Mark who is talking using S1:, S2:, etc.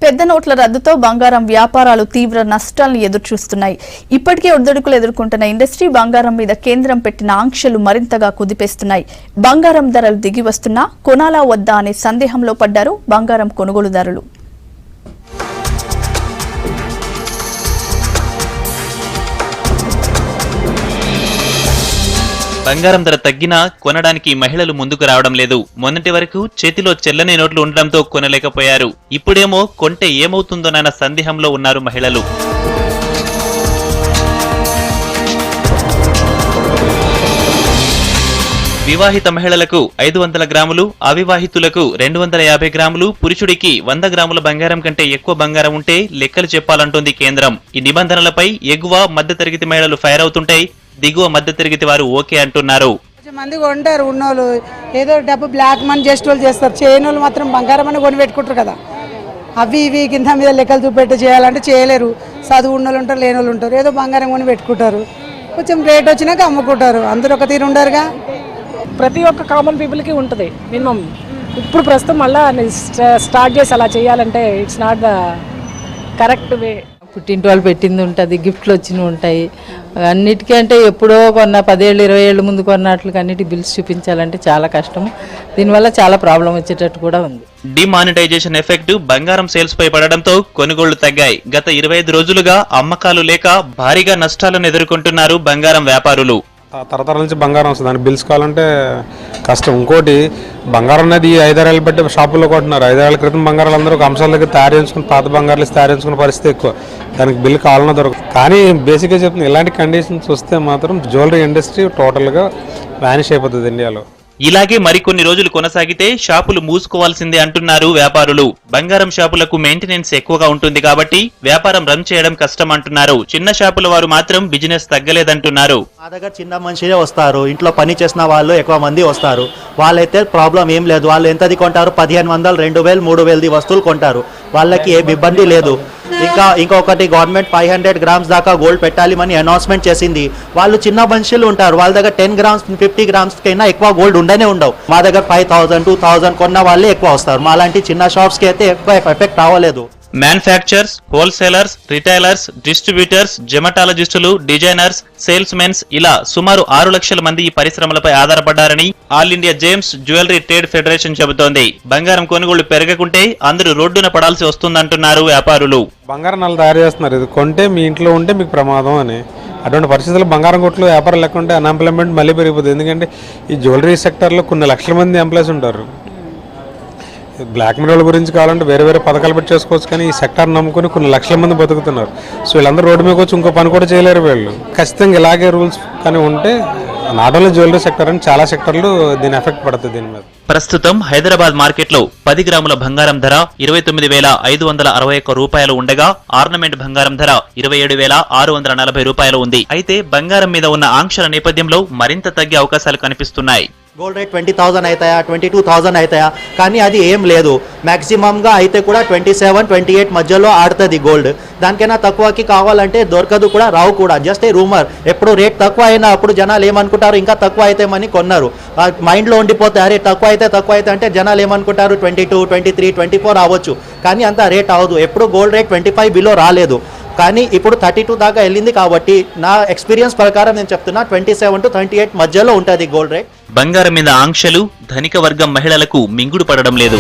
S1: పెద్ద నోట్ల రద్దుతో బంగారం వ్యాపారాలు తీవ్ర నష్టాలను ఎదుర్చూస్తున్నాయి. ఇప్పటికే ఒడిదుడుకులు ఎదుర్కొంటున్న ఇండస్ట్రీ బంగారం మీద కేంద్రం పెట్టిన ఆంక్షలు మరింతగా కుదిపేస్తున్నాయి. బంగారం ధరలు దిగి వస్తున్నా కొనాలా వద్దా అనే సందేహంలో పడ్డారు బంగారం కొనుగోలుదారులు.
S2: బంగారం ధర తగ్గినా కొనడానికి మహిళలు ముందుకు రావడం లేదు. మొన్నటి వరకు చేతిలో చెల్లని నోట్లు ఉండడంతో కొనలేకపోయారు. ఇప్పుడేమో కొంటే ఏమవుతుందోనన్న సందేహంలో ఉన్నారు మహిళలు. వివాహిత మహిళలకు 500 గ్రాములు, అవివాహితులకు 250 గ్రాములు, పురుషుడికి 100 గ్రాముల బంగారం కంటే ఎక్కువ బంగారం ఉంటే లెక్కలు చెప్పాలంటోంది కేంద్రం. ఈ నిబంధనలపై ఎగువ మధ్యతరగతి మహిళలు ఫైర్ అవుతుంటే దిగువ మధ్యతరగతి వారు ఓకే అంటున్నారు.
S3: మంది కొంటారు ఉన్నోళ్ళు, ఏదో డబ్బు బ్లాక్ మనీ చేసే వాళ్ళు చేస్తారు. చేయని వాళ్ళు మాత్రం బంగారం అని కొని పెట్టుకుంటారు కదా. అవి ఇవి కింద మీద లెక్కలు చూపెట్టి చేయాలంటే చేయలేరు. చదువు ఉన్నోళ్ళు ఉంటారు, లేని వాళ్ళు ఉంటారు. ఏదో బంగారం కొని పెట్టుకుంటారు. కొంచెం రేట్ వచ్చినాక అమ్ముకుంటారు. అందరూ ఒక తీరు ఉండరుగా.
S4: ప్రతి ఒక్క కామన్ పీపుల్కి ఉంటుంది మినిమం. ఇప్పుడు ప్రస్తుతం మళ్ళీ స్టార్ట్ చేసి అలా చేయాలంటే it's not the correct way.
S5: పుట్టింటి వాళ్ళు పెట్టింది ఉంటుంది, గిఫ్ట్లు వచ్చినవి ఉంటాయి. అన్నిటికీ అంటే ఎప్పుడో కొన్న 10 ఏళ్ళు 20 ఏళ్ళ ముందు కొన్నట్లకి అన్నిటి బిల్స్ చూపించాలంటే చాలా కష్టం. దీనివల్ల చాలా ప్రాబ్లం వచ్చేటట్టు కూడా ఉంది.
S2: డిమానిటైజేషన్ ఎఫెక్ట్ బంగారం సేల్స్ పై పడడంతో కొనుగోళ్లు తగ్గాయి. గత 25 రోజులుగా అమ్మకాలు లేక భారీగా నష్టాలను ఎదుర్కొంటున్నారు బంగారం వ్యాపారులు.
S6: తరతరాల నుంచి బంగారం వస్తుంది, దానికి బిల్స్ కావాలంటే కష్టం. ఇంకోటి బంగారం అనేది 5-6 ఏళ్ళు బట్టి షాపుల్లో కొంటున్నారు. 5 ఏళ్ల క్రితం బంగారాలు అందరూ ఒక అంశాల దగ్గర తయారు చేసుకుని పాత బంగారాలు తయారు చేసుకునే పరిస్థితి ఎక్కువ. దానికి బిల్ కావాలన్నా దొరకదు. కానీ బేసిక్గా చెప్తుంది, ఇలాంటి కండిషన్స్ వస్తే మాత్రం జ్యువెలరీ ఇండస్ట్రీ టోటల్గా వ్యానిష్ అయిపోతుంది ఇండియాలో.
S2: ఇలాగే మరికొన్ని రోజులు కొనసాగితే షాపులు మూసుకోవాల్సిందే అంటున్నారు వ్యాపారులు. బంగారం షాపులకు మెయింటెనెన్స్ ఎక్కువగా ఉంటుంది కాబట్టి వ్యాపారం రన్ చేయడం కష్టం అంటున్నారు. చిన్న షాపుల వారు మాత్రం బిజినెస్ తగ్గలేదంటున్నారు.
S7: మా దగ్గర చిన్న మనుషులే వస్తారు, ఇంట్లో పని చేసిన వాళ్ళు ఎక్కువ మంది వస్తారు. వాళ్ళైతే ప్రాబ్లం ఏం లేదు. వాళ్ళు ఎంతది కొంటారు, 1500, 2000, 3000 వస్తువులు కొంటారు. వాళ్ళకి ఏం ఇబ్బంది లేదు. ఇంకొకటి గవర్నమెంట్ 500 గ్రామ్స్ దాకా గోల్డ్ పెట్టాలి అని అనౌన్స్మెంట్ చేసింది. వాళ్ళు చిన్న మనుషులు ఉంటారు, వాళ్ళ దగ్గర 10 గ్రామ్స్ 50 గ్రామ్స్ కైనా ఎక్కువ గోల్డ్ ఉండనే ఉండవు. మా దగ్గర 5000, 2000 కొన్న వాళ్ళే ఎక్కువ వస్తారు. మా లాంటి చిన్న షాప్స్ కి అయితే ఎక్కువ ఎఫెక్ట్ అవ్వలేదు.
S2: మ్యానుఫ్యాక్చర్స్, హోల్సేలర్స్, రిటైలర్స్, డిస్ట్రిబ్యూటర్స్, జెమటాలజిస్టులు, డిజైనర్స్, సేల్స్ మెన్స్ ఇలా సుమారు 6 లక్షల మంది ఈ పరిశ్రమలపై ఆధారపడ్డారని all India gems jewellery trade federation చెబుతోంది. బంగారం కొనుగోళ్లు పెరగకుంటే అందరూ రోడ్డున పడాల్సి వస్తుందంటున్నారు వ్యాపారులు.
S6: బంగారం నల్లు తయారు చేస్తున్నారు, ఇది కొంటే మీ ఇంట్లో ఉంటే మీకు ప్రమాదం అని. అటువంటి పరిస్థితుల్లో బంగారం కొట్లు వ్యాపారం లేకుంటే అన్ఎంప్లాయ్మెంట్ మళ్ళీ పెరిగిపోతుంది. ఎందుకంటే ఈ జ్యువెలరీ సెక్టర్లో కొన్ని లక్షల మంది ఎంప్లాయీస్ ఉంటారు. బ్లాక్ మనీ గురించి కావాలంటే వేరే వేరే పథకాలు పెట్టి చేసుకోవచ్చు, కానీ ఈ సెక్టర్ నమ్ముకుని కొన్ని లక్షల మంది బతుకుతున్నారు. సో వీళ్ళందరూ రోడ్డు మీద వచ్చి ఇంకో పని కూడా చేయలేరు వీళ్ళు. ఖచ్చితంగా ఇలాగే రూల్స్ కానీ ఉంటే నాట్ ఓన్లీ జ్యువెలరీ సెక్టర్ అని చాలా సెక్టర్లు దీని ఎఫెక్ట్ పడుతుంది. దీని మీద
S2: ప్రస్తుతం హైదరాబాద్ మార్కెట్లో 10 గ్రాముల బంగారం ధర 29,561 రూపాయలు ఉండగా ఆర్నమెంట్ బంగారం ధర 27,640 రూపాయలు ఉంది. అయితే బంగారం మీద ఉన్న ఆంక్షల నేపథ్యంలో మరింత తగ్గే అవకాశాలు కనిపిస్తున్నాయి.
S7: గోల్డ్ రేట్ 20,000 అవుతాయా, 22,000 అవుతాయా, కానీ అది ఏం లేదు. మ్యాక్సిమంగా అయితే కూడా 27, 28 మధ్యలో ఆడుతుంది గోల్డ్. దానికైనా తక్కువకి కావాలంటే దొరకదు కూడా, రావు కూడా. Just a rumour. ఎప్పుడు రేట్ తక్కువ అయినా అప్పుడు జనాలు ఏమనుకుంటారు, ఇంకా తక్కువ అవుతామని కొన్నారు. మైండ్లో ఉండిపోతే అరే తక్కువ అయితే అంటే జనాలు ఏమనుకుంటారు 22, 23, 24 అవ్వచ్చు, కానీ అంత రేట్ అవ్వదు. ఎప్పుడు గోల్డ్ రేట్ 25 బిలో రాలేదు, కానీ ఇప్పుడు 32 దాకా వెళ్ళింది. కాబట్టి నా ఎక్స్పీరియన్స్ ప్రకారం నేను చెప్తున్నా 27 to 38 మధ్యలో ఉంటుంది గోల్డ్ రేట్.
S2: బంగారం మీద ఆంక్షలు ధనిక వర్గం మహిళలకు మింగుడు పడడం లేదు.